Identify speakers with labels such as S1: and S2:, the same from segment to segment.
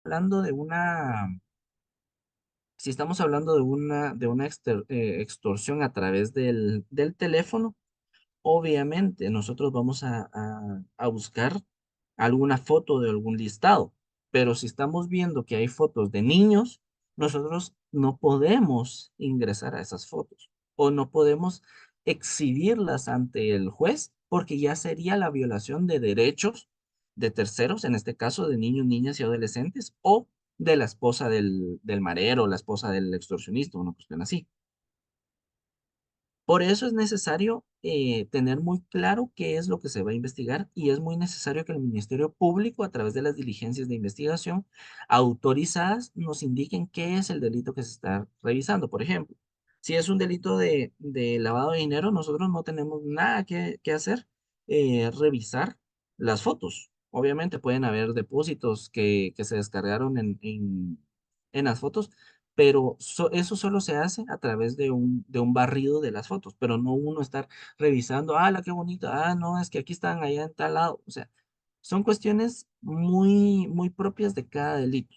S1: hablando de si estamos hablando de una extorsión a través del teléfono, obviamente nosotros vamos a buscar alguna foto de algún listado, pero si estamos viendo que hay fotos de niños, nosotros no podemos ingresar a esas fotos o no podemos exhibirlas ante el juez porque ya sería la violación de derechos de terceros, en este caso de niños, niñas y adolescentes, o de la esposa del marero, la esposa del extorsionista, una cuestión así. Por eso es necesario tener muy claro qué es lo que se va a investigar y es muy necesario que el Ministerio Público, a través de las diligencias de investigación autorizadas, nos indiquen qué es el delito que se está revisando. Por ejemplo, si es un delito de lavado de dinero, nosotros no tenemos nada que hacer, revisar las fotos. Obviamente pueden haber depósitos que se descargaron en las fotos, pero eso solo se hace a través de un barrido de las fotos, pero no uno estar revisando, la qué bonita, no, es que aquí están allá en tal lado. O sea, son cuestiones muy, muy propias de cada delito.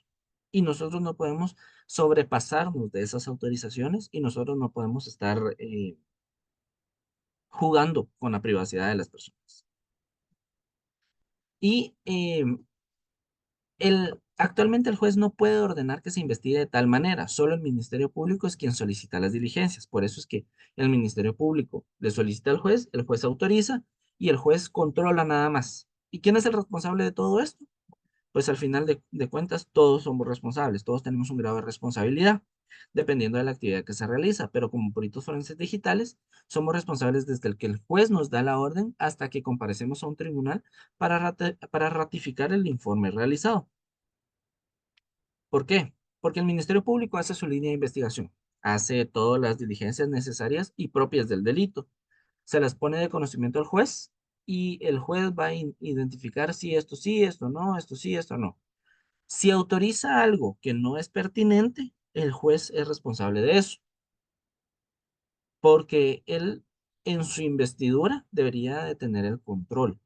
S1: Y nosotros no podemos sobrepasarnos de esas autorizaciones y nosotros no podemos estar jugando con la privacidad de las personas. Y actualmente el juez no puede ordenar que se investigue de tal manera, solo el Ministerio Público es quien solicita las diligencias. Por eso es que el Ministerio Público le solicita al juez, el juez autoriza y el juez controla nada más. ¿Y quién es el responsable de todo esto? Pues al final de cuentas todos somos responsables, todos tenemos un grado de responsabilidad, dependiendo de la actividad que se realiza, pero como peritos forenses digitales, somos responsables desde el que el juez nos da la orden hasta que comparecemos a un tribunal para ratificar el informe realizado. ¿Por qué? Porque el Ministerio Público hace su línea de investigación, hace todas las diligencias necesarias y propias del delito, se las pone de conocimiento al juez y el juez va a identificar si esto sí, esto no, esto sí, esto no. Si autoriza algo que no es pertinente, el juez es responsable de eso, porque él en su investidura debería de tener el control.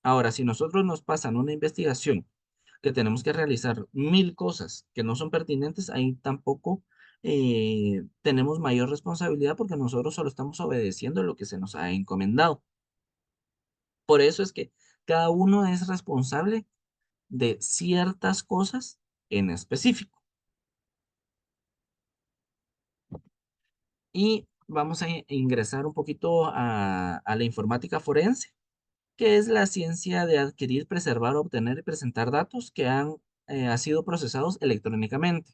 S1: Ahora, si nosotros nos pasan una investigación que tenemos que realizar 1000 cosas que no son pertinentes, ahí tampoco tenemos mayor responsabilidad porque nosotros solo estamos obedeciendo lo que se nos ha encomendado. Por eso es que cada uno es responsable de ciertas cosas en específico. Y vamos a ingresar un poquito a la informática forense, que es la ciencia de adquirir, preservar, obtener y presentar datos que han sido procesados electrónicamente.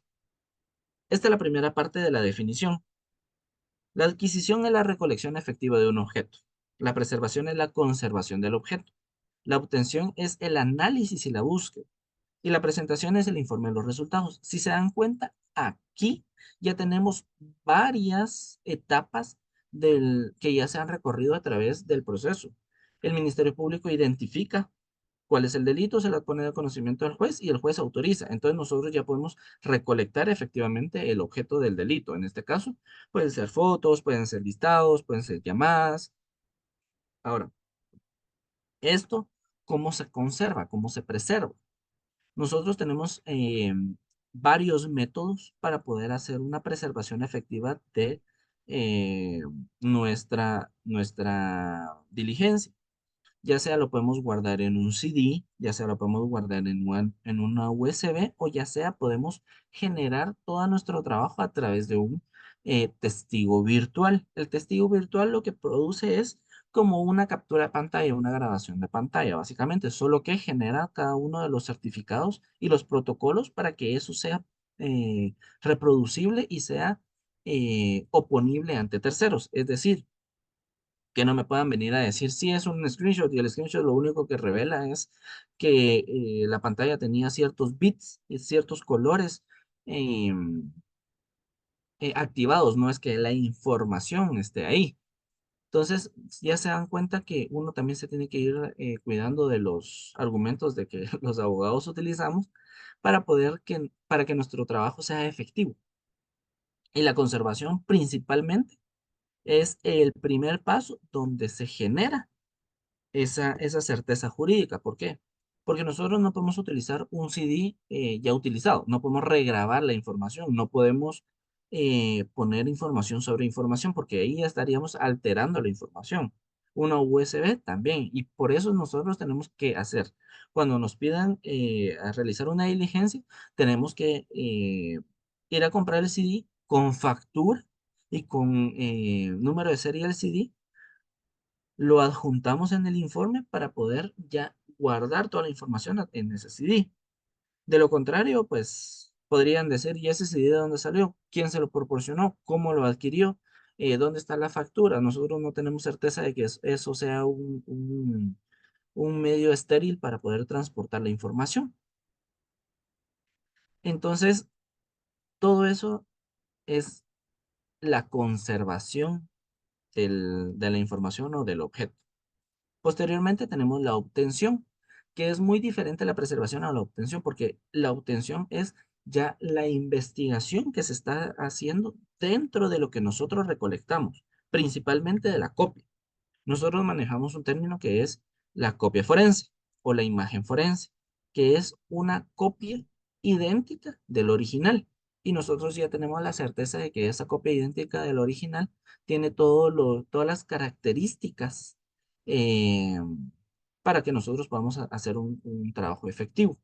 S1: Esta es la primera parte de la definición. La adquisición es la recolección efectiva de un objeto. La preservación es la conservación del objeto. La obtención es el análisis y la búsqueda. Y la presentación es el informe de los resultados. Si se dan cuenta, aquí ya tenemos varias etapas que ya se han recorrido a través del proceso. El Ministerio Público identifica cuál es el delito, se la pone de conocimiento del juez y el juez autoriza. Entonces nosotros ya podemos recolectar efectivamente el objeto del delito. En este caso, pueden ser fotos, pueden ser listados, pueden ser llamadas. Ahora, esto, ¿cómo se conserva? ¿Cómo se preserva? Nosotros tenemos varios métodos para poder hacer una preservación efectiva de eh, nuestra diligencia. Ya sea lo podemos guardar en un CD, ya sea lo podemos guardar en una USB o ya sea podemos generar todo nuestro trabajo a través de un testigo virtual. El testigo virtual lo que produce es como una captura de pantalla, una grabación de pantalla, básicamente, solo que genera cada uno de los certificados y los protocolos para que eso sea reproducible y sea oponible ante terceros. Es decir, que no me puedan venir a decir si es un screenshot y el screenshot lo único que revela es que la pantalla tenía ciertos bits y ciertos colores em, activados, no es que la información esté ahí. Entonces, ya se dan cuenta que uno también se tiene que ir cuidando de los argumentos de que los abogados utilizamos para que nuestro trabajo sea efectivo. Y la conservación principalmente es el primer paso donde se genera esa certeza jurídica. ¿Por qué? porque nosotros no podemos utilizar un CD ya utilizado, no podemos regrabar la información, no podemos poner información sobre información, porque ahí ya estaríamos alterando la información. Una USB también, y por eso nosotros tenemos que hacer, cuando nos pidan a realizar una diligencia, tenemos que ir a comprar el CD con factura y con número de serie del CD, lo adjuntamos en el informe para poder ya guardar toda la información en ese CD. De lo contrario, pues podrían decir, ¿y ese CD de dónde salió? ¿Quién se lo proporcionó? ¿Cómo lo adquirió? ¿Dónde está la factura? Nosotros no tenemos certeza de que eso sea un medio estéril para poder transportar la información. Entonces, todo eso es la conservación de la información o del objeto. Posteriormente tenemos la obtención, que es muy diferente a la preservación a la obtención, porque la obtención es ya la investigación que se está haciendo dentro de lo que nosotros recolectamos, principalmente de la copia. Nosotros manejamos un término que es la copia forense o la imagen forense, que es una copia idéntica del original. Y nosotros ya tenemos la certeza de que esa copia idéntica del original tiene todas las características eh, para que nosotros podamos hacer un trabajo efectivo.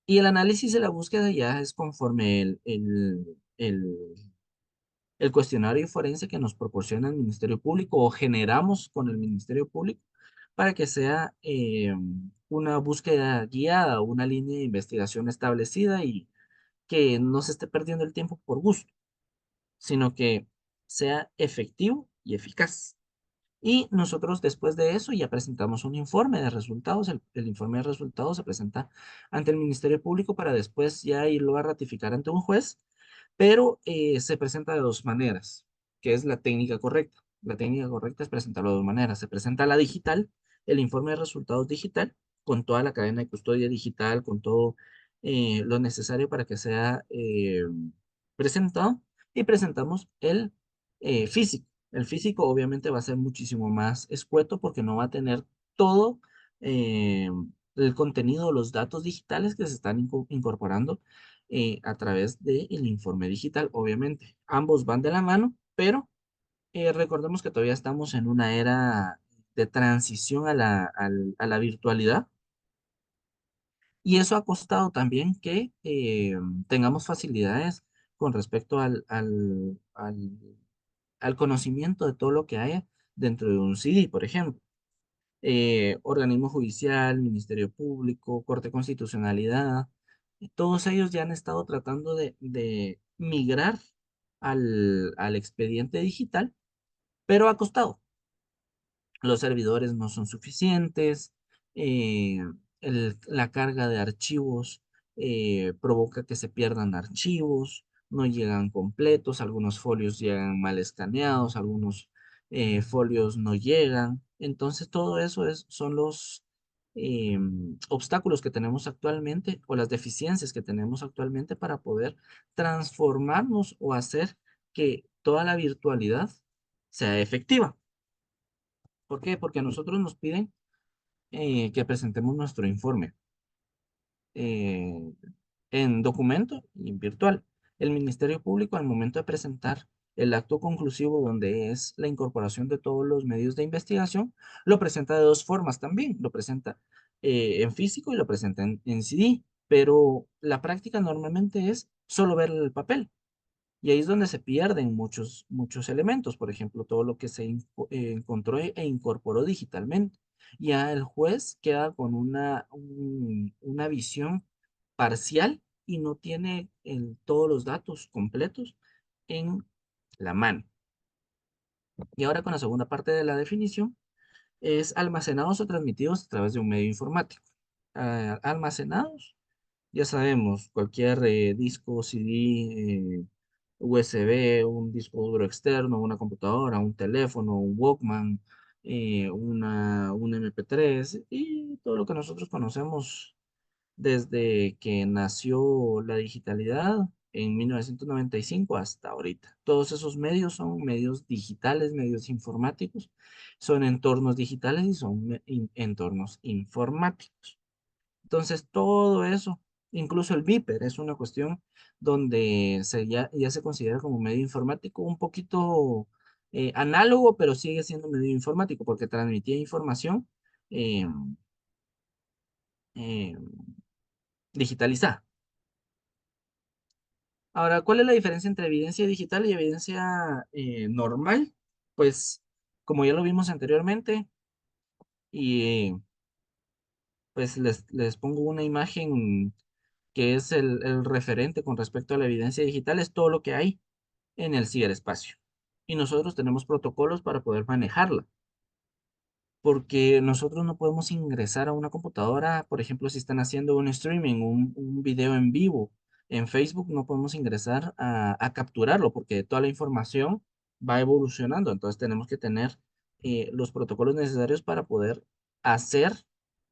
S1: Y el análisis de la búsqueda ya es conforme el cuestionario forense que nos proporciona el Ministerio Público o generamos con el Ministerio Público para que sea una búsqueda guiada, una línea de investigación establecida y que no se esté perdiendo el tiempo por gusto, sino que sea efectivo y eficaz. Y nosotros después de eso ya presentamos un informe de resultados. El informe de resultados se presenta ante el Ministerio Público para después ya irlo a ratificar ante un juez, pero se presenta de dos maneras, que es la técnica correcta. La técnica correcta es presentarlo de dos maneras. Se presenta la digital, el informe de resultados digital, con toda la cadena de custodia digital, con todo lo necesario para que sea presentado, y presentamos el físico. El físico obviamente va a ser muchísimo más escueto porque no va a tener todo eh, el contenido, los datos digitales que se están incorporando a través del informe digital, obviamente. Ambos van de la mano, pero recordemos que todavía estamos en una era de transición a la virtualidad, y eso ha costado también que tengamos facilidades con respecto al conocimiento de todo lo que haya dentro de un CD, por ejemplo. Organismo judicial, Ministerio Público, Corte de Constitucionalidad, todos ellos ya han estado tratando de migrar al expediente digital, pero ha costado. Los servidores no son suficientes, eh, la carga de archivos provoca que se pierdan archivos, no llegan completos, algunos folios llegan mal escaneados, algunos folios no llegan. Entonces, todo eso son los obstáculos que tenemos actualmente o las deficiencias que tenemos actualmente para poder transformarnos o hacer que toda la virtualidad sea efectiva. ¿Por qué? Porque a nosotros nos piden que presentemos nuestro informe eh, en documento y en virtual. El Ministerio Público, al momento de presentar el acto conclusivo, donde es la incorporación de todos los medios de investigación, lo presenta de dos formas también. Lo presenta en físico y lo presenta en CD, pero la práctica normalmente es solo ver el papel. Y ahí es donde se pierden muchos elementos, por ejemplo, todo lo que se encontró e incorporó digitalmente. Ya el juez queda con una visión parcial y no tiene todos los datos completos en la mano. Y ahora con la segunda parte de la definición, es almacenados o transmitidos a través de un medio informático. Almacenados, ya sabemos, cualquier disco, CD, USB, un disco duro externo, una computadora, un teléfono, un Walkman, un MP3 y todo lo que nosotros conocemos desde que nació la digitalidad. en 1995 hasta ahorita. Todos esos medios son medios digitales, medios informáticos, son entornos digitales y son entornos informáticos. Entonces, todo eso, incluso el Viper, es una cuestión donde ya se considera como medio informático, un poquito análogo, pero sigue siendo medio informático porque transmitía información eh, eh, digitalizada. Ahora, ¿cuál es la diferencia entre evidencia digital y evidencia normal? Pues, como ya lo vimos anteriormente, y pues les pongo una imagen que es el referente con respecto a la evidencia digital, es todo lo que hay en el ciberespacio. Y nosotros tenemos protocolos para poder manejarla, porque nosotros no podemos ingresar a una computadora, por ejemplo, si están haciendo un streaming, un video en vivo en Facebook, no podemos ingresar a capturarlo, porque toda la información va evolucionando, entonces tenemos que tener los protocolos necesarios para poder hacer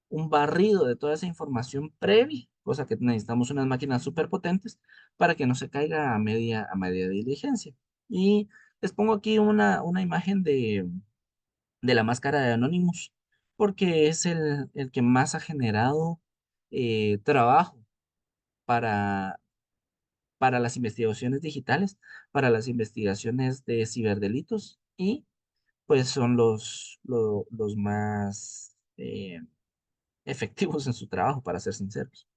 S1: un barrido de toda esa información previa, cosa que necesitamos unas máquinas súper potentes para que no se caiga a media diligencia. Y les pongo aquí una imagen de la máscara de Anonymous, porque es el que más ha generado trabajo para, para las investigaciones digitales, para las investigaciones de ciberdelitos y pues son los más efectivos en su trabajo, para ser sinceros.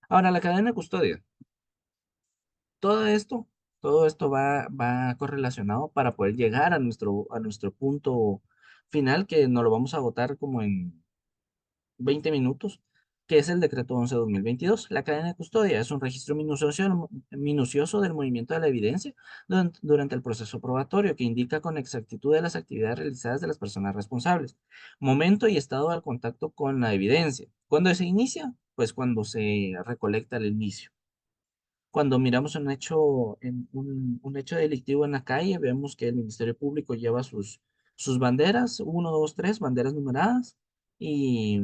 S1: Ahora, la cadena de custodia. Todo esto, todo esto va correlacionado para poder llegar a nuestro punto final, que nos lo vamos a agotar como en 20 minutos, que es el decreto 11/2022. La cadena de custodia es un registro minucioso del movimiento de la evidencia durante el proceso probatorio, que indica con exactitud de las actividades realizadas de las personas responsables, momento y estado al contacto con la evidencia. ¿Cuándo se inicia? Pues cuando se recolecta el inicio. Cuando miramos un hecho delictivo en la calle, vemos que el Ministerio Público lleva sus banderas, uno, dos, tres, banderas numeradas, y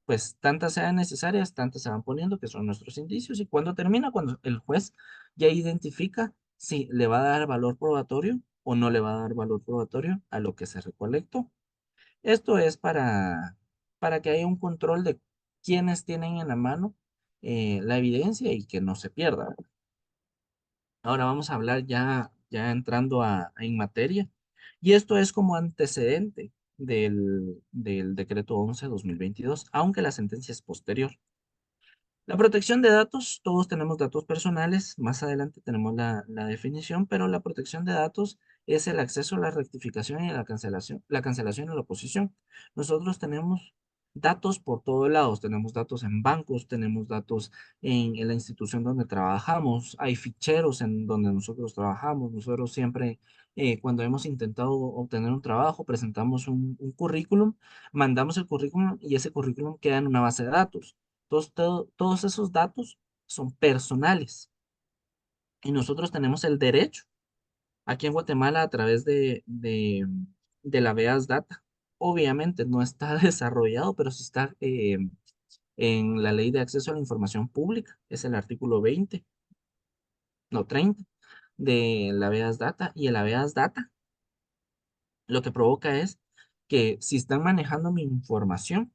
S1: pues tantas sean necesarias, tantas se van poniendo, que son nuestros indicios. Y cuando termina, cuando el juez ya identifica si le va a dar valor probatorio o no le va a dar valor probatorio a lo que se recolectó. Esto es para que haya un control de quienes tienen en la mano la evidencia y que no se pierda. Ahora vamos a hablar ya entrando en materia. Y esto es como antecedente del decreto 11/2022, aunque la sentencia es posterior. La protección de datos, todos tenemos datos personales, más adelante tenemos la definición, pero la protección de datos es el acceso a la rectificación y la cancelación y la oposición. Nosotros tenemos datos por todos lados, tenemos datos en bancos, tenemos datos en la institución donde trabajamos, hay ficheros en donde nosotros trabajamos, nosotros siempre cuando hemos intentado obtener un trabajo, presentamos un currículum, mandamos el currículum y ese currículum queda en una base de datos. Todos esos datos son personales y nosotros tenemos el derecho aquí en Guatemala a través de la VEAS Data. Obviamente no está desarrollado, pero sí está en la Ley de Acceso a la Información Pública. Es el artículo 20, no 30, de la VEAS Data. Y el VEAS Data lo que provoca es que si están manejando mi información,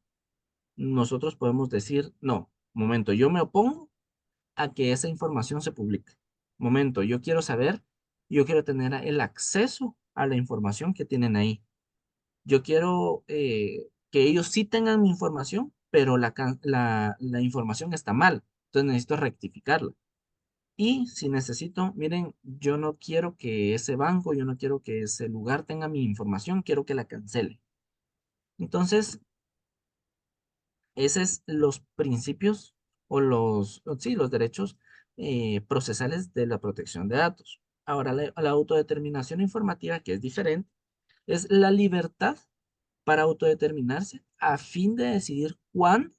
S1: nosotros podemos decir, no, momento, yo me opongo a que esa información se publique. Momento, yo quiero saber, yo quiero tener el acceso a la información que tienen ahí. Yo quiero que ellos sí tengan mi información, pero la información está mal. Entonces necesito rectificarla. Y si necesito, miren, yo no quiero que ese banco, yo no quiero que ese lugar tenga mi información, quiero que la cancele. Entonces, esos es los principios sí, los derechos procesales de la protección de datos. Ahora, la autodeterminación informativa, que es diferente, es la libertad para autodeterminarse a fin de decidir cuándo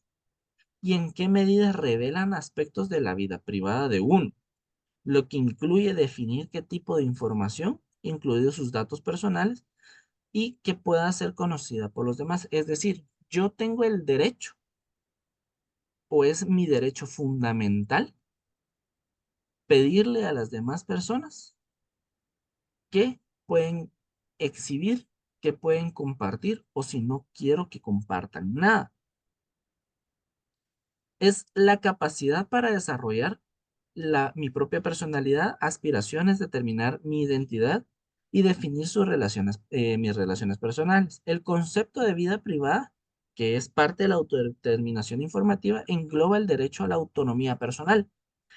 S1: y en qué medida revelan aspectos de la vida privada de uno, lo que incluye definir qué tipo de información, incluidos sus datos personales, y que pueda ser conocida por los demás. Es decir, yo tengo el derecho o es mi derecho fundamental pedirle a las demás personas qué pueden exhibir, qué pueden compartir o si no quiero que compartan nada. Es la capacidad para desarrollar mi propia personalidad, aspiraciones, determinar mi identidad y definir mis relaciones personales. El concepto de vida privada, que es parte de la autodeterminación informativa, engloba el derecho a la autonomía personal,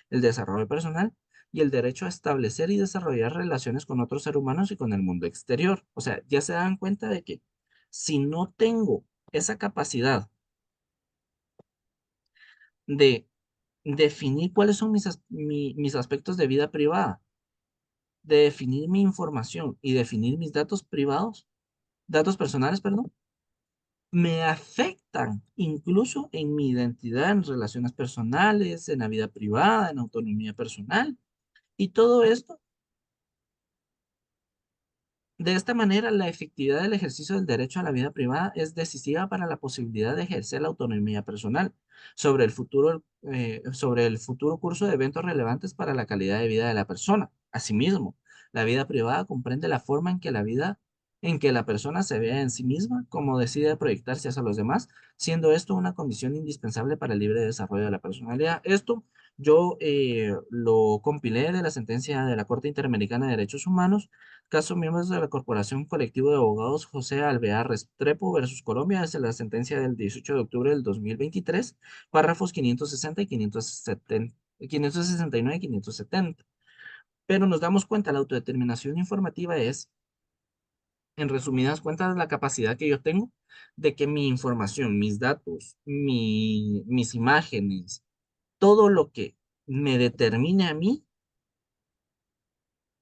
S1: el desarrollo personal y el derecho a establecer y desarrollar relaciones con otros seres humanos y con el mundo exterior. O sea, ya se dan cuenta de que si no tengo esa capacidad de definir cuáles son mis aspectos de vida privada, de definir mi información y definir mis datos privados, datos personales, perdón, me afectan incluso en mi identidad, en relaciones personales, en la vida privada, en autonomía personal. Y todo esto, de esta manera, la efectividad del ejercicio del derecho a la vida privada es decisiva para la posibilidad de ejercer la autonomía personal sobre el futuro curso de eventos relevantes para la calidad de vida de la persona. Asimismo, la vida privada comprende la forma en que la persona se vea en sí misma, cómo decide proyectarse hacia los demás, siendo esto una condición indispensable para el libre desarrollo de la personalidad. Esto yo lo compilé de la sentencia de la Corte Interamericana de Derechos Humanos. Caso miembros de la Corporación Colectivo de Abogados José Alvear Restrepo versus Colombia, desde la sentencia del 18 de octubre del 2023, párrafos 560 y 570, 569 y 570. Pero nos damos cuenta, la autodeterminación informativa es, en resumidas cuentas, la capacidad que yo tengo de que mi información, mis datos, mis imágenes, todo lo que me determine a mí,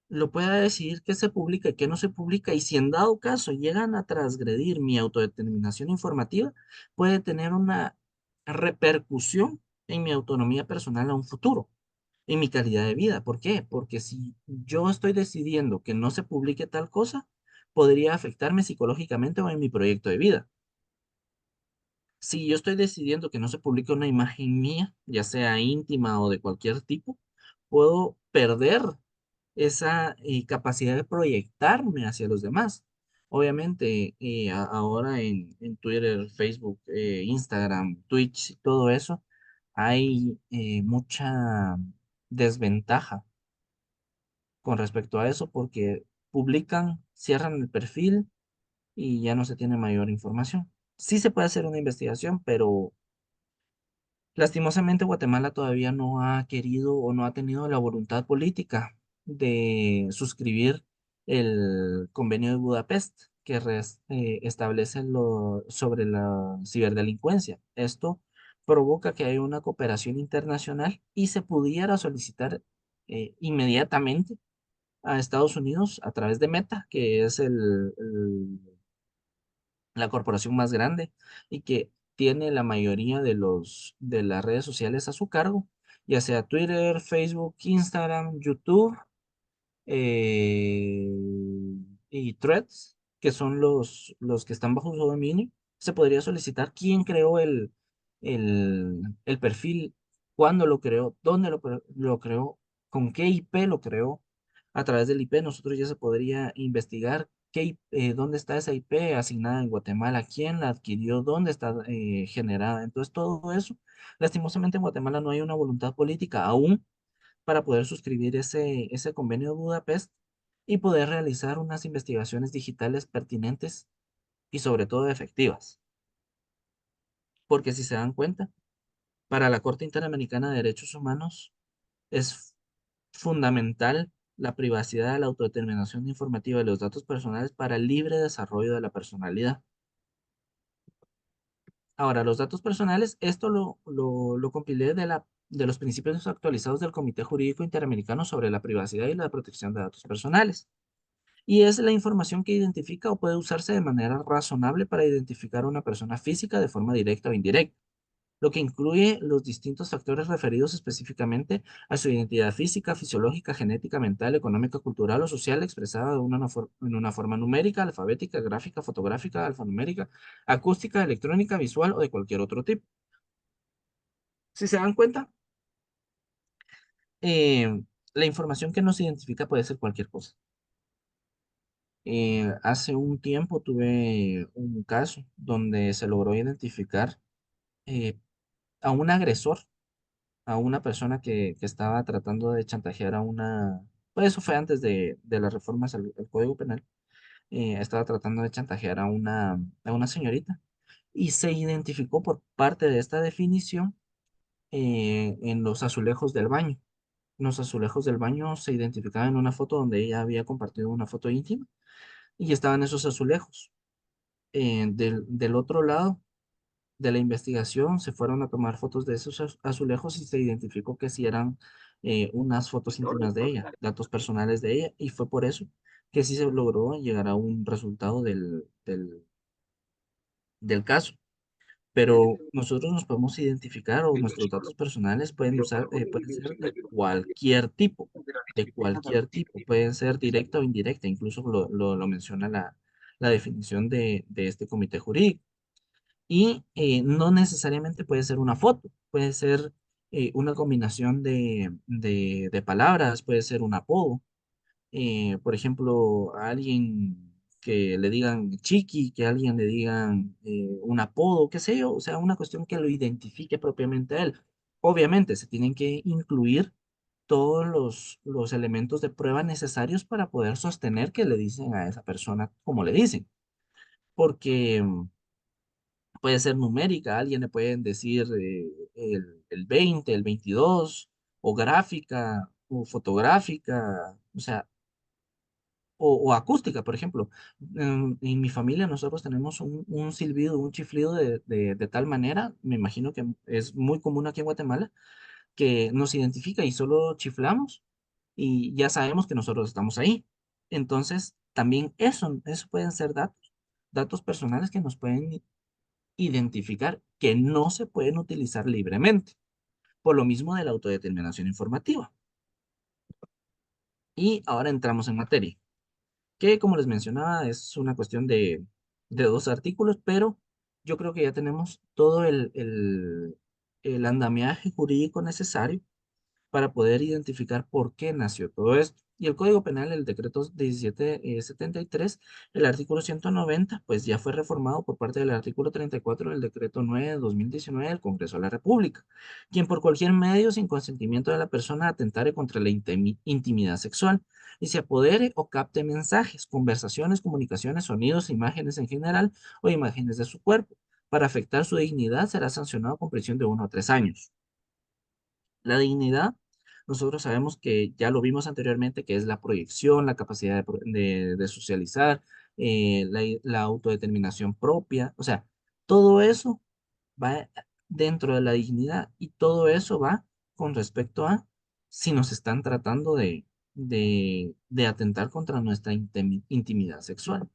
S1: lo pueda decidir qué se publica y qué no se publica, y si en dado caso llegan a transgredir mi autodeterminación informativa, puede tener una repercusión en mi autonomía personal a un futuro, en mi calidad de vida. ¿Por qué? Porque si yo estoy decidiendo que no se publique tal cosa, podría afectarme psicológicamente o en mi proyecto de vida. Si yo estoy decidiendo que no se publique una imagen mía, ya sea íntima o de cualquier tipo, puedo perder esa capacidad de proyectarme hacia los demás. Obviamente, ahora en Twitter, Facebook, Instagram, Twitch, todo eso, hay mucha desventaja con respecto a eso porque publican, cierran el perfil y ya no se tiene mayor información. Sí se puede hacer una investigación, pero lastimosamente, Guatemala todavía no ha querido o no ha tenido la voluntad política de suscribir el Convenio de Budapest que establece lo sobre la ciberdelincuencia. Esto provoca que haya una cooperación internacional y se pudiera solicitar inmediatamente a Estados Unidos a través de Meta, que es la corporación más grande y que tiene la mayoría de las redes sociales a su cargo, ya sea Twitter, Facebook, Instagram, YouTube, eh, y Threads, que son los que están bajo su dominio. Se podría solicitar quién creó el perfil, cuándo lo creó, dónde lo creó, con qué IP lo creó. A través del IP nosotros ya se podría investigar dónde está esa IP asignada en Guatemala, quién la adquirió, dónde está generada. Entonces todo eso, lastimosamente en Guatemala no hay una voluntad política aún para poder suscribir ese convenio de Budapest y poder realizar unas investigaciones digitales pertinentes y sobre todo efectivas. Porque si se dan cuenta, para la Corte Interamericana de Derechos Humanos es fundamental la privacidad, la autodeterminación informativa de los datos personales para el libre desarrollo de la personalidad. Ahora, los datos personales, esto lo compilé de los principios actualizados del Comité Jurídico Interamericano sobre la privacidad y la protección de datos personales. Y es la información que identifica o puede usarse de manera razonable para identificar a una persona física de forma directa o indirecta, lo que incluye los distintos factores referidos específicamente a su identidad física, fisiológica, genética, mental, económica, cultural o social, expresada en una forma numérica, alfabética, gráfica, fotográfica, alfanumérica, acústica, electrónica, visual o de cualquier otro tipo. Si se dan cuenta, La información que nos identifica puede ser cualquier cosa. Hace un tiempo tuve un caso donde se logró identificar eh, a un agresor, a una persona que estaba tratando de chantajear a una, pues eso fue antes de las reformas al Código Penal, estaba tratando de chantajear a una señorita y se identificó por parte de esta definición en los azulejos del baño. Los azulejos del baño se identificaban en una foto donde ella había compartido una foto íntima y estaban esos azulejos. Del otro lado de la investigación se fueron a tomar fotos de esos azulejos y se identificó que sí eran unas fotos íntimas de ella, datos personales de ella, y fue por eso que sí se logró llegar a un resultado del caso. Pero nosotros nos podemos identificar o nuestros datos personales pueden ser de cualquier tipo, pueden ser directa o indirecta, incluso lo menciona la definición de este comité jurídico. Y no necesariamente puede ser una foto, puede ser una combinación de palabras, puede ser un apodo. Por ejemplo, a alguien que le digan chiqui, que a alguien le digan un apodo, qué sé yo, o sea, una cuestión que lo identifique propiamente a él. Obviamente, se tienen que incluir todos los elementos de prueba necesarios para poder sostener que le dicen a esa persona como le dicen, porque puede ser numérica, a alguien le pueden decir el 20, el 22, o gráfica, o fotográfica, o sea, o acústica, por ejemplo. En mi familia nosotros tenemos un silbido, un chiflido de tal manera, me imagino que es muy común aquí en Guatemala, que nos identifica y solo chiflamos y ya sabemos que nosotros estamos ahí. Entonces, también eso pueden ser datos, datos personales que nos pueden identificar que no se pueden utilizar libremente, por lo mismo de la autodeterminación informativa. Y ahora entramos en materia, que como les mencionaba es una cuestión de dos artículos, pero yo creo que ya tenemos todo el andamiaje jurídico necesario para poder identificar por qué nació todo esto. Y el Código Penal, el decreto 1773, el artículo 190, pues ya fue reformado por parte del artículo 34 del decreto 9 de 2019 del Congreso de la República, quien por cualquier medio sin consentimiento de la persona atentare contra la intimidad sexual y se apodere o capte mensajes, conversaciones, comunicaciones, sonidos, imágenes en general o imágenes de su cuerpo para afectar su dignidad será sancionado con prisión de 1 a 3 años. La dignidad, nosotros sabemos que ya lo vimos anteriormente, que es la proyección, la capacidad de socializar, la autodeterminación propia, o sea, todo eso va dentro de la dignidad y todo eso va con respecto a si nos están tratando de atentar contra nuestra intimidad sexual.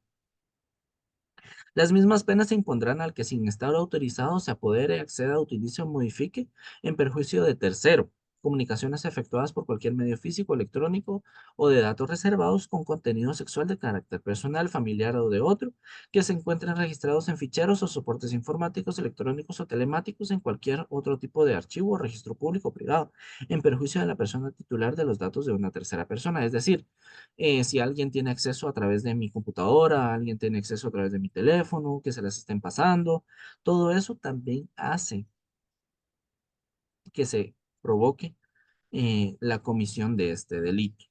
S1: Las mismas penas se impondrán al que sin estar autorizado se apodere, acceda, utilice o modifique en perjuicio de tercero comunicaciones efectuadas por cualquier medio físico, electrónico o de datos reservados con contenido sexual de carácter personal, familiar o de otro, que se encuentren registrados en ficheros o soportes informáticos, electrónicos o telemáticos en cualquier otro tipo de archivo o registro público o privado, en perjuicio de la persona titular de los datos de una tercera persona. Es decir, si alguien tiene acceso a través de mi computadora, alguien tiene acceso a través de mi teléfono, que se las estén pasando, todo eso también hace que se provoque la comisión de este delito.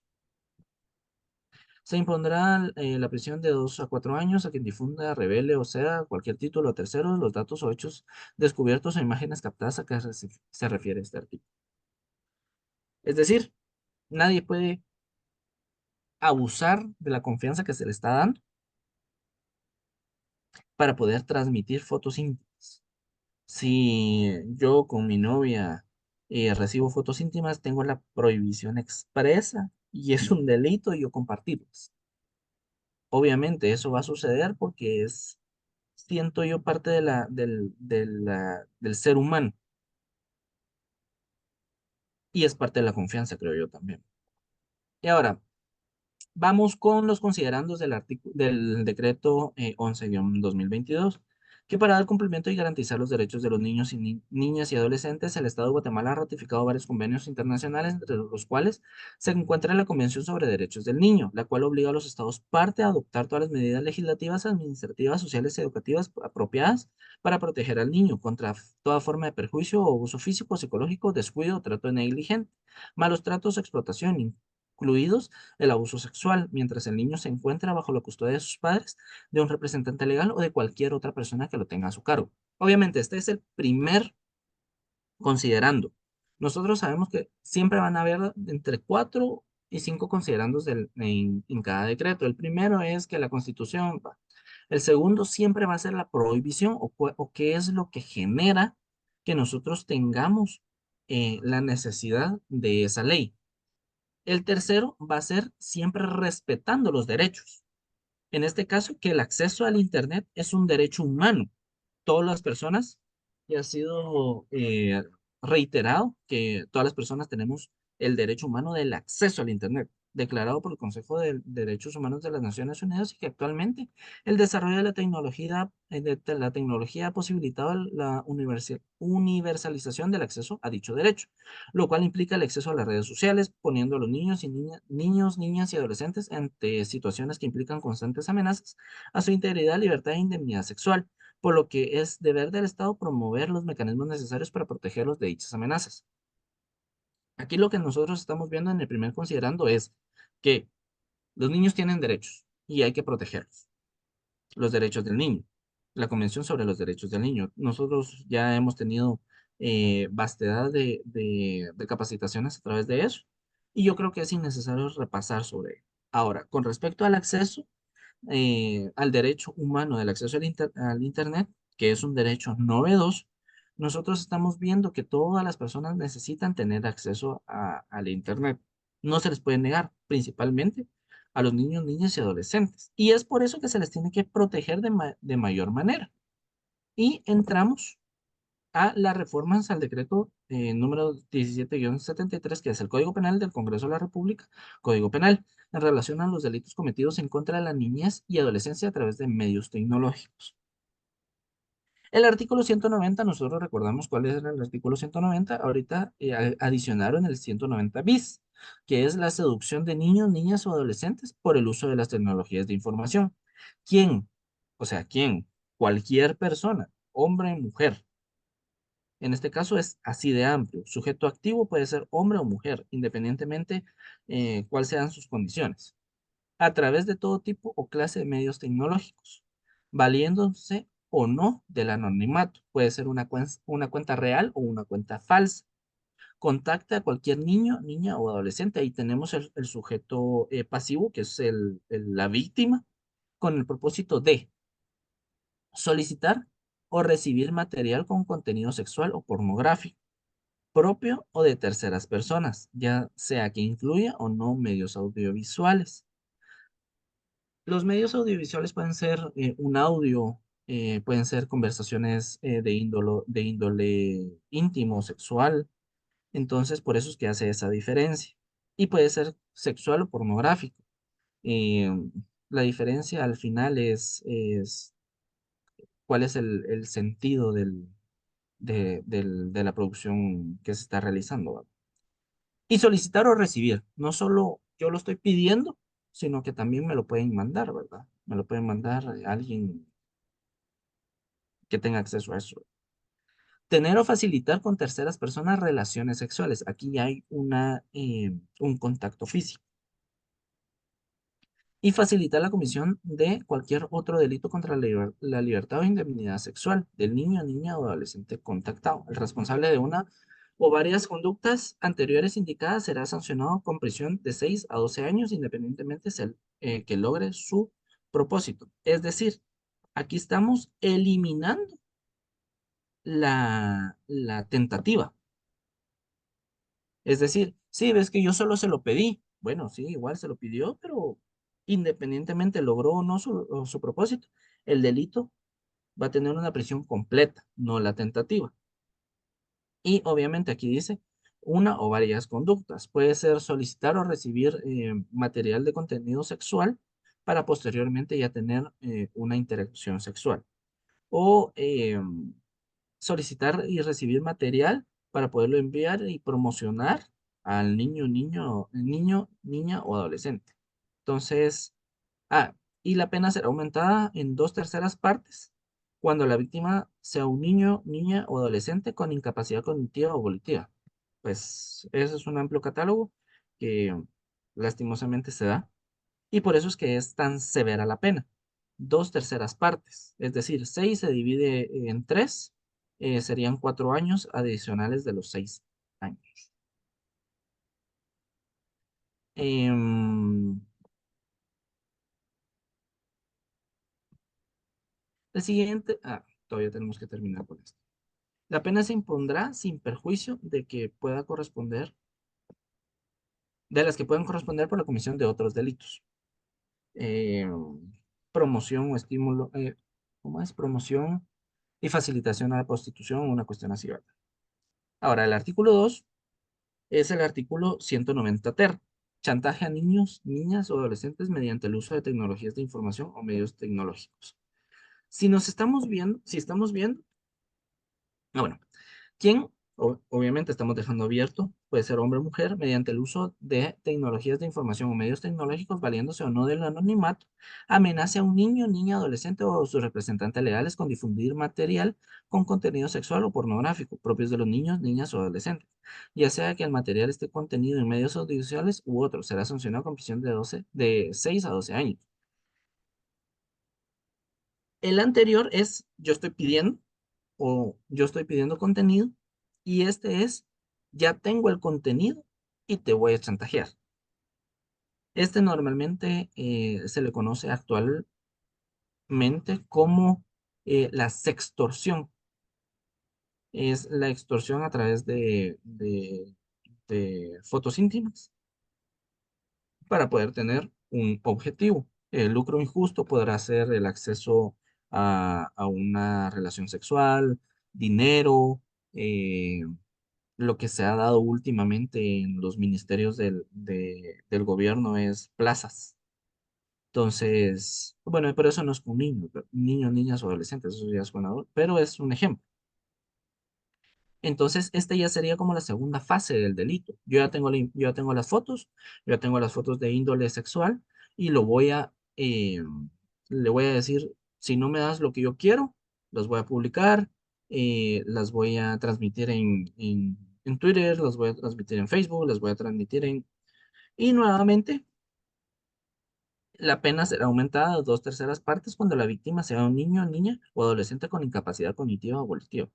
S1: Se impondrá la prisión de 2 a 4 años a quien difunda, revele o sea cualquier título a terceros los datos o hechos descubiertos o imágenes captadas a que se refiere este artículo. Es decir, nadie puede abusar de la confianza que se le está dando para poder transmitir fotos íntimas. Si yo con mi novia recibo fotos íntimas, tengo la prohibición expresa y es un delito yo compartirlas. Obviamente eso va a suceder porque siento yo, parte del ser humano y es parte de la confianza, creo yo también. Y ahora, vamos con los considerandos del decreto 11-2022, que para dar cumplimiento y garantizar los derechos de los niños y niñas y adolescentes, el Estado de Guatemala ha ratificado varios convenios internacionales, entre los cuales se encuentra la Convención sobre Derechos del Niño, la cual obliga a los Estados parte a adoptar todas las medidas legislativas, administrativas, sociales y educativas apropiadas para proteger al niño contra toda forma de perjuicio o abuso físico, psicológico, descuido o trato negligente, malos tratos o explotación, incluidos el abuso sexual, mientras el niño se encuentra bajo la custodia de sus padres, de un representante legal o de cualquier otra persona que lo tenga a su cargo. Obviamente, este es el primer considerando. Nosotros sabemos que siempre van a haber entre 4 y 5 considerandos en cada decreto. El primero es que la Constitución, va. El segundo siempre va a ser la prohibición o qué es lo que genera que nosotros tengamos la necesidad de esa ley. El tercero va a ser siempre respetando los derechos. En este caso, que el acceso al Internet es un derecho humano. Todas las personas, y ha sido reiterado que todas las personas tenemos el derecho humano del acceso al Internet, declarado por el Consejo de Derechos Humanos de las Naciones Unidas, y que actualmente el desarrollo de la tecnología ha posibilitado la universalización del acceso a dicho derecho, lo cual implica el acceso a las redes sociales, poniendo a los niños y niños, niñas y adolescentes ante situaciones que implican constantes amenazas a su integridad, libertad e indemnidad sexual, por lo que es deber del Estado promover los mecanismos necesarios para protegerlos de dichas amenazas. Aquí lo que nosotros estamos viendo en el primer considerando es que los niños tienen derechos y hay que protegerlos. Los derechos del niño. La Convención sobre los Derechos del Niño. Nosotros ya hemos tenido vastedad de capacitaciones a través de eso y yo creo que es innecesario repasar sobre ello. Ahora, con respecto al acceso, al derecho humano del acceso al Internet, que es un derecho novedoso, nosotros estamos viendo que todas las personas necesitan tener acceso al Internet. No se les puede negar, principalmente a los niños, niñas y adolescentes. Y es por eso que se les tiene que proteger de mayor manera. Y entramos a las reformas al decreto número 17-73, que es el Código Penal del Congreso de la República, Código Penal, en relación a los delitos cometidos en contra de la niñez y adolescencia a través de medios tecnológicos. El artículo 190, nosotros recordamos cuál es el artículo 190, ahorita adicionaron el 190 bis, que es la seducción de niños, niñas o adolescentes por el uso de las tecnologías de información. ¿Quién? O sea, ¿quién? Cualquier persona, hombre, mujer, en este caso es así de amplio. Sujeto activo puede ser hombre o mujer, independientemente cuáles sean sus condiciones, a través de todo tipo o clase de medios tecnológicos, valiéndose o no del anonimato. Puede ser una cuenta real o una cuenta falsa. Contacta a cualquier niño, niña o adolescente. Ahí tenemos el sujeto pasivo, que es la víctima, con el propósito de solicitar o recibir material con contenido sexual o pornográfico propio o de terceras personas, ya sea que incluya o no medios audiovisuales. Los medios audiovisuales pueden ser un audio, pueden ser conversaciones de índole íntimo, sexual, entonces por eso es que hace esa diferencia. Y puede ser sexual o pornográfico. Eh, la diferencia al final es cuál es el sentido de la producción que se está realizando, ¿verdad? Y solicitar o recibir. No solo yo lo estoy pidiendo, sino que también me lo pueden mandar, ¿verdad? Me lo pueden mandar alguien que tenga acceso a eso. Tener o facilitar con terceras personas relaciones sexuales. Aquí ya hay un contacto físico. Y facilitar la comisión de cualquier otro delito contra la libertad o indemnidad sexual del niño, niña o adolescente contactado. El responsable de una o varias conductas anteriores indicadas será sancionado con prisión de 6 a 12 años, independientemente que logre su propósito. Es decir, aquí estamos eliminando la tentativa. Es decir, sí, ves que yo solo se lo pedí. Bueno, sí, igual se lo pidió, pero independientemente logró o no su propósito, el delito va a tener una prisión completa, no la tentativa. Y obviamente aquí dice una o varias conductas. Puede ser solicitar o recibir material de contenido sexual para posteriormente ya tener una interacción sexual. o solicitar y recibir material para poderlo enviar y promocionar al niña o adolescente. Entonces, y la pena será aumentada en dos terceras partes cuando la víctima sea un niño, niña o adolescente con incapacidad cognitiva o volitiva. Pues eso es un amplio catálogo que lastimosamente se da y por eso es que es tan severa la pena. Dos terceras partes, es decir, seis se divide en tres, serían 4 años adicionales de los 6 años. Em, el siguiente, todavía tenemos que terminar con esto. La pena se impondrá sin perjuicio de que pueda corresponder, de las que puedan corresponder por la comisión de otros delitos. Promoción o estímulo, ¿cómo es? Promoción y facilitación a la prostitución, una cuestión así, ¿verdad? Ahora, el artículo 2 es el artículo 190 ter. Chantaje a niños, niñas o adolescentes mediante el uso de tecnologías de información o medios tecnológicos. Si estamos viendo, bueno, ¿quién? Obviamente estamos dejando abierto, puede ser hombre o mujer, mediante el uso de tecnologías de información o medios tecnológicos, valiéndose o no del anonimato, amenace a un niño, niña, adolescente o sus representantes legales con difundir material con contenido sexual o pornográfico propios de los niños, niñas o adolescentes, ya sea que el material esté contenido en medios audiovisuales u otros, será sancionado con prisión de 6 a 12 años. El anterior es yo estoy pidiendo o yo estoy pidiendo contenido y este es ya tengo el contenido y te voy a chantajear. Este normalmente se le conoce actualmente como la sextorsión. Es la extorsión a través de fotos íntimas para poder tener un objetivo. El lucro injusto podrá ser el acceso a una relación sexual, dinero, eh, lo que se ha dado últimamente en los ministerios del gobierno es plazas. Entonces, bueno, pero eso no es con niños, niños, niñas o adolescentes, eso ya es con adultos, pero es un ejemplo. Entonces, este ya sería como la segunda fase del delito. Yo ya tengo las fotos, yo ya tengo las fotos de índole sexual y le voy a decir, si no me das lo que yo quiero, las voy a publicar, las voy a transmitir en Twitter, las voy a transmitir en Facebook, las voy a transmitir en... Y nuevamente, la pena será aumentada a dos terceras partes cuando la víctima sea un niño, niña o adolescente con incapacidad cognitiva o volitiva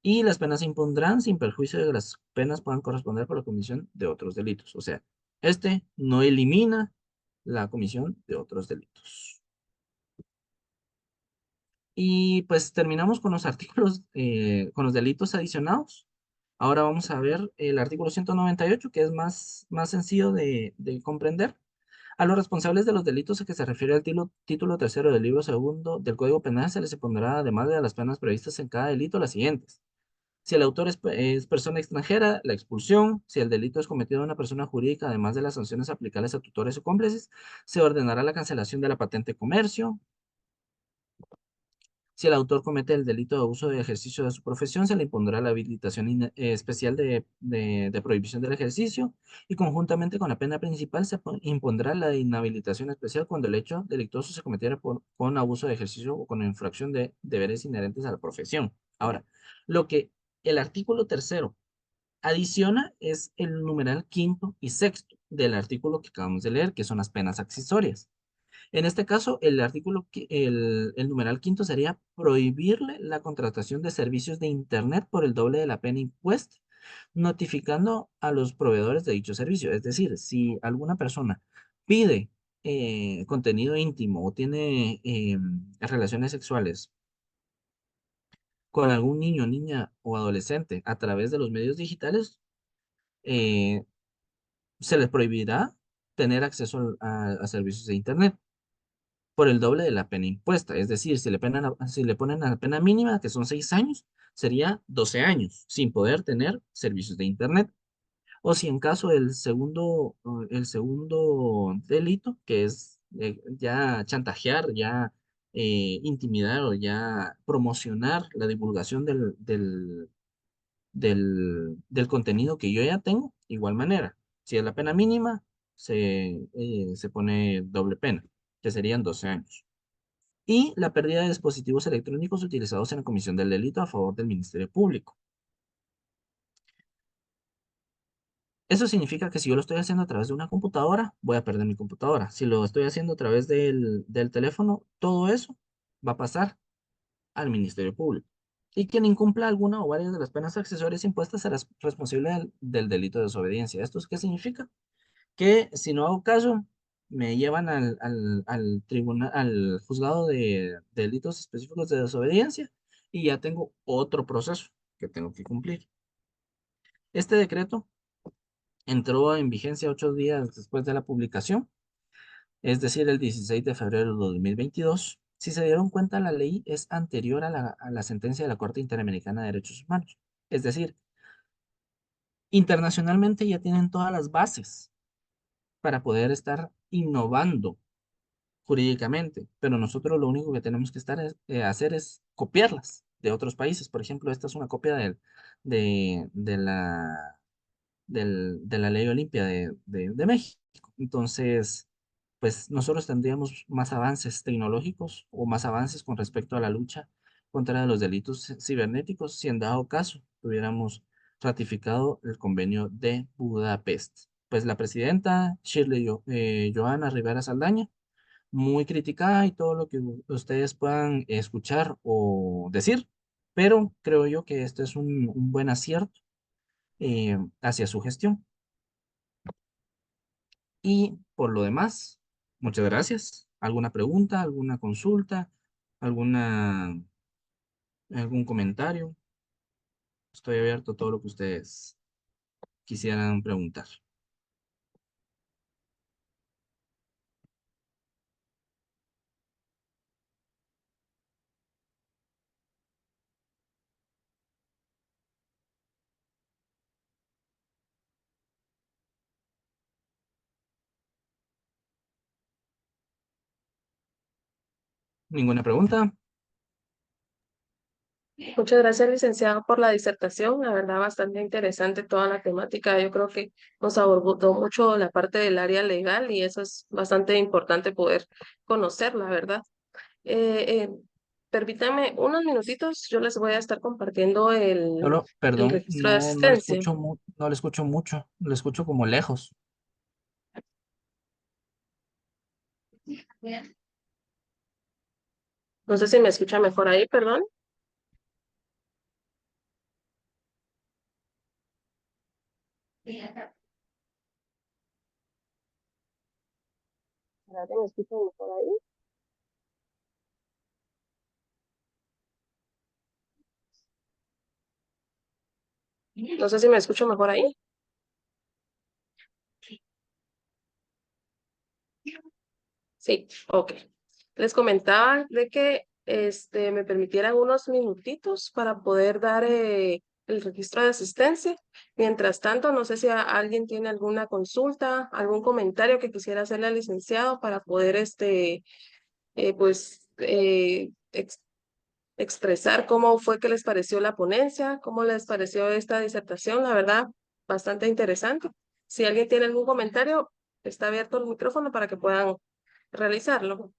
S1: y las penas se impondrán sin perjuicio de que las penas puedan corresponder por la comisión de otros delitos. O sea, este no elimina la comisión de otros delitos. Y pues terminamos con los artículos, con los delitos adicionados. Ahora vamos a ver el artículo 198, que es más sencillo de comprender. A los responsables de los delitos a que se refiere el título tercero del libro segundo del Código Penal se les impondrá, además de las penas previstas en cada delito, las siguientes. Si el autor es persona extranjera, la expulsión. Si el delito es cometido de una persona jurídica, además de las sanciones aplicables a tutores o cómplices, se ordenará la cancelación de la patente de comercio. Si el autor comete el delito de abuso de ejercicio de su profesión, se le impondrá la habilitación especial de prohibición del ejercicio y conjuntamente con la pena principal se impondrá la inhabilitación especial cuando el hecho delictuoso se cometiera con abuso de ejercicio o con infracción de deberes inherentes a la profesión. Ahora, lo que el artículo tercero adiciona es el numeral quinto y sexto del artículo que acabamos de leer, que son las penas accesorias. En este caso, el numeral quinto sería prohibirle la contratación de servicios de Internet por el doble de la pena impuesta, notificando a los proveedores de dicho servicio. Es decir, si alguna persona pide contenido íntimo o tiene relaciones sexuales con algún niño, niña o adolescente a través de los medios digitales, eh, se les prohibirá tener acceso a servicios de Internet por el doble de la pena impuesta. Es decir, si le ponen a la pena mínima, que son 6 años, sería 12 años sin poder tener servicios de Internet. O si en caso el segundo delito, que es ya chantajear, ya intimidar o ya promocionar la divulgación del contenido que yo ya tengo, igual manera. Si es la pena mínima, se pone doble pena, que serían 12 años. Y la pérdida de dispositivos electrónicos utilizados en la comisión del delito a favor del Ministerio Público. Eso significa que si yo lo estoy haciendo a través de una computadora, voy a perder mi computadora. Si lo estoy haciendo a través del teléfono, todo eso va a pasar al Ministerio Público. Y quien incumpla alguna o varias de las penas accesorias impuestas será responsable del delito de desobediencia. ¿Esto qué significa? Que si no hago caso, me llevan al tribunal, al juzgado de delitos específicos de desobediencia y ya tengo otro proceso que tengo que cumplir. Este decreto entró en vigencia 8 días después de la publicación, es decir, el 16 de febrero de 2022. Si se dieron cuenta, la ley es anterior a la sentencia de la Corte Interamericana de Derechos Humanos. Es decir, internacionalmente ya tienen todas las bases para poder estar innovando jurídicamente, pero nosotros lo único que tenemos que hacer es copiarlas de otros países. Por ejemplo, esta es una copia de la ley Olimpia de México. Entonces, pues nosotros tendríamos más avances tecnológicos o más avances con respecto a la lucha contra los delitos cibernéticos si en dado caso tuviéramos ratificado el convenio de Budapest. Pues la presidenta Johanna Rivera Saldaña, muy criticada y todo lo que ustedes puedan escuchar o decir, pero creo yo que esto es un buen acierto hacia su gestión. Y por lo demás, muchas gracias. ¿Alguna pregunta, alguna consulta, alguna, algún comentario? Estoy abierto a todo lo que ustedes quisieran preguntar. ¿Ninguna pregunta?
S2: Muchas gracias, licenciado, por la disertación. La verdad, bastante interesante toda la temática. Yo creo que nos abordó mucho la parte del área legal y eso es bastante importante poder conocer, la verdad. Eh, eh, Permítanme unos minutitos, yo les voy a estar compartiendo
S1: Solo,
S2: el
S1: perdón,
S2: registro de
S1: no le
S2: asistencia.
S1: escucho, no le escucho mucho, le escucho como lejos.
S2: No sé si me escucha mejor ahí, perdón. ¿Será que me escucha mejor ahí? No sé si me escucho mejor ahí. Sí, ok. Les comentaba de que me permitieran unos minutitos para poder dar el registro de asistencia. Mientras tanto, no sé si alguien tiene alguna consulta, algún comentario que quisiera hacerle al licenciado para poder pues, expresar cómo fue que les pareció la ponencia, cómo les pareció esta disertación, la verdad, bastante interesante. Si alguien tiene algún comentario, está abierto el micrófono para que puedan realizarlo.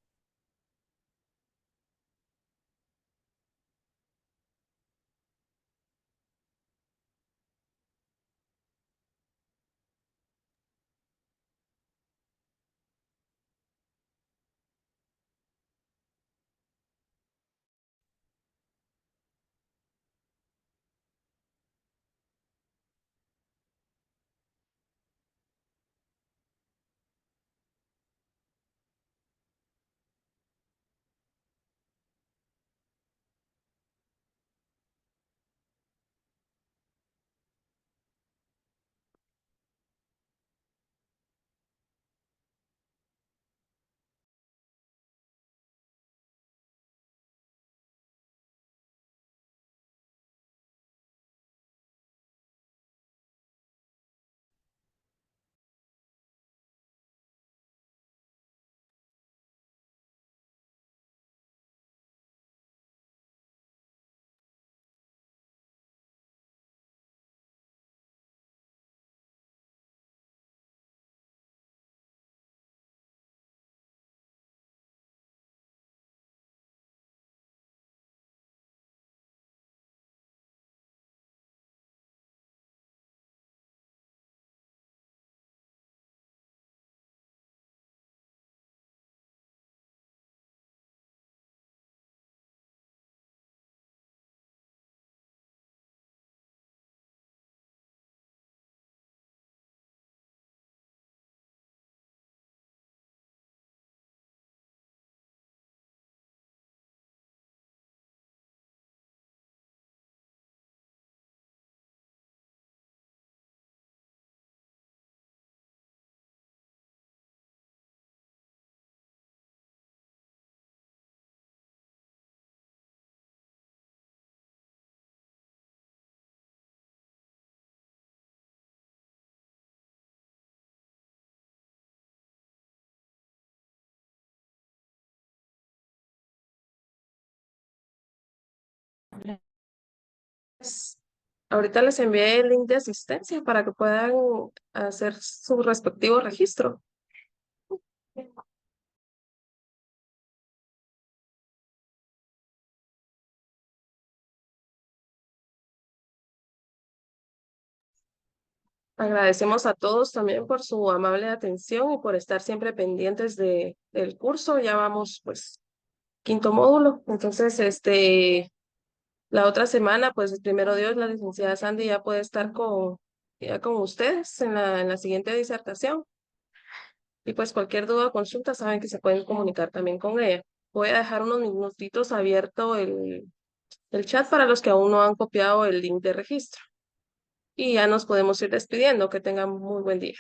S2: Pues, ahorita les envié el link de asistencia para que puedan hacer su respectivo registro. Agradecemos a todos también por su amable atención y por estar siempre pendientes del curso. Ya vamos, pues, quinto módulo. Entonces, la otra semana, pues, primero Dios, la licenciada Sandy ya puede estar ya con ustedes en la siguiente disertación. Y pues cualquier duda o consulta saben que se pueden comunicar también con ella. Voy a dejar unos minutitos abierto el chat para los que aún no han copiado el link de registro. Y ya nos podemos ir despidiendo. Que tengan muy buen día.